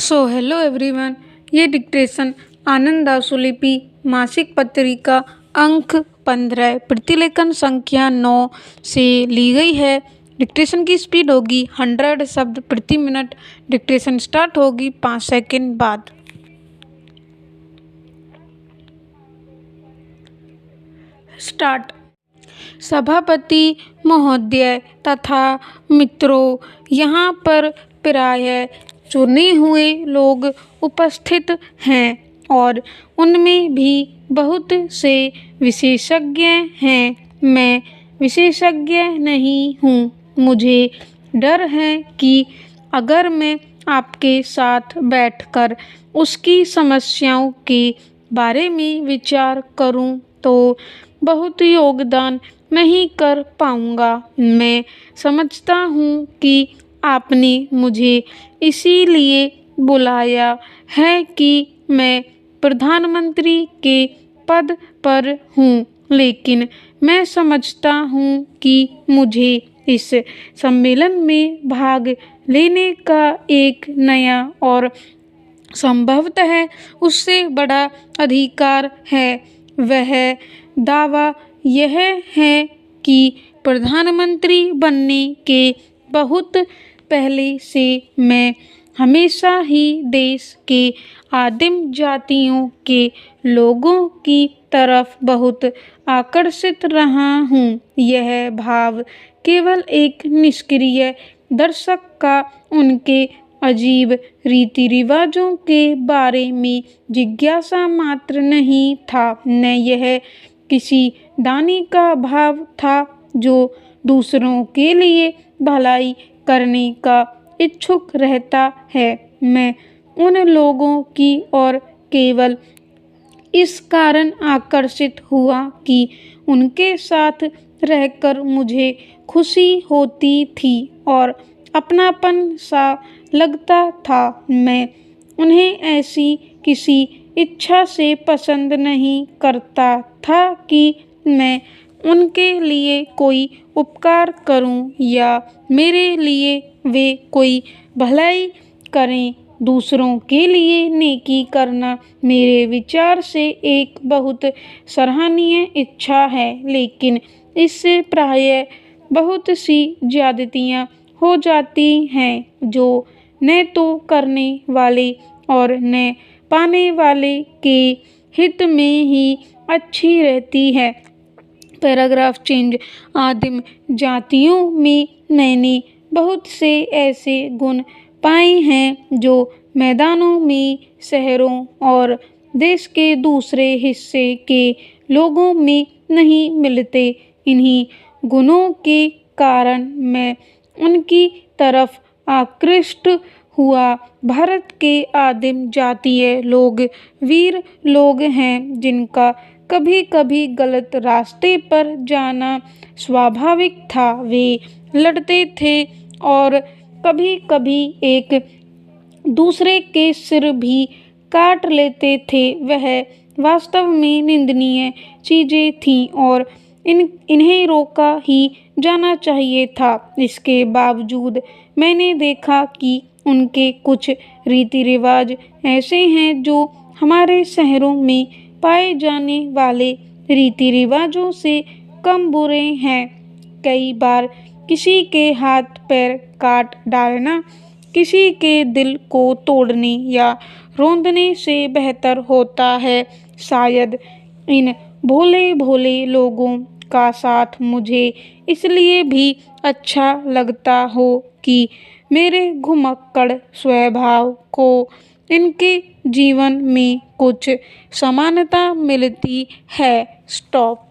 So hello everyone, ये dictation आनंद आशुलिपि मासिक पत्रिका अंक 15 प्रतिलेखन संख्या 9 से ली गई है। डिक्टेशन की स्पीड होगी 100 शब्द प्रति मिनट। डिक्टेशन स्टार्ट होगी 5 सेकंड बाद। स्टार्ट। सभापति महोदय तथा मित्रों, यहाँ पर प्रायः चुने हुए लोग उपस्थित हैं और उनमें भी बहुत से विशेषज्ञ हैं। मैं विशेषज्ञ नहीं हूँ। मुझे डर है कि अगर मैं आपके साथ बैठकर उसकी समस्याओं के बारे में विचार करूँ तो बहुत योगदान नहीं कर पाऊँगा। मैं समझता हूँ कि आपने मुझे इसीलिए बुलाया है कि मैं प्रधानमंत्री के पद पर हूँ, लेकिन मैं समझता हूँ कि मुझे इस सम्मेलन में भाग लेने का एक नया और संभवतः उससे बड़ा अधिकार है। वह दावा यह है कि प्रधानमंत्री बनने के बहुत पहले से मैं हमेशा ही देश के आदिम जातियों के लोगों की तरफ बहुत आकर्षित रहा हूँ। यह भाव केवल एक निष्क्रिय दर्शक का उनके अजीब रीति रिवाजों के बारे में जिज्ञासा मात्र नहीं था, न यह किसी दानी का भाव था जो दूसरों के लिए भलाई करने का इच्छुक रहता है। मैं उन लोगों की ओर केवल इस कारण आकर्षित हुआ कि उनके साथ रहकर मुझे खुशी होती थी और अपनापन सा लगता था। मैं उन्हें ऐसी किसी इच्छा से पसंद नहीं करता था कि मैं उनके लिए कोई उपकार करूं या मेरे लिए वे कोई भलाई करें। दूसरों के लिए नेकी करना मेरे विचार से एक बहुत सराहनीय इच्छा है, लेकिन इससे प्रायः बहुत सी ज्यादतियाँ हो जाती हैं जो न तो करने वाले और न पाने वाले के हित में ही अच्छी रहती है। Paragraph change. आदिम जातियों में मैंने बहुत से ऐसे गुण पाए हैं जो मैदानों में, शहरों और देश के दूसरे हिस्से के लोगों में नहीं मिलते। इन्हीं गुणों के कारण मैं उनकी तरफ आकृष्ट हुआ। भारत के आदिम जातीय लोग वीर लोग हैं जिनका कभी कभी गलत रास्ते पर जाना स्वाभाविक था। वे लड़ते थे और कभी कभी एक दूसरे के सिर भी काट लेते थे। वह वास्तव में निंदनीय चीज़ें थीं और इन्हें रोका ही जाना चाहिए था। इसके बावजूद मैंने देखा कि उनके कुछ रीति रिवाज ऐसे हैं जो हमारे शहरों में पाए जाने वाले रीति रिवाजों से कम बुरे हैं। कई बार किसी के हाथ पैर काट डालना किसी के दिल को तोड़ने या रौंदने से बेहतर होता है। शायद इन भोले भोले लोगों का साथ मुझे इसलिए भी अच्छा लगता हो कि मेरे घुमक्कड़ स्वभाव को इनके जीवन में कुछ समानता मिलती है। स्टॉप।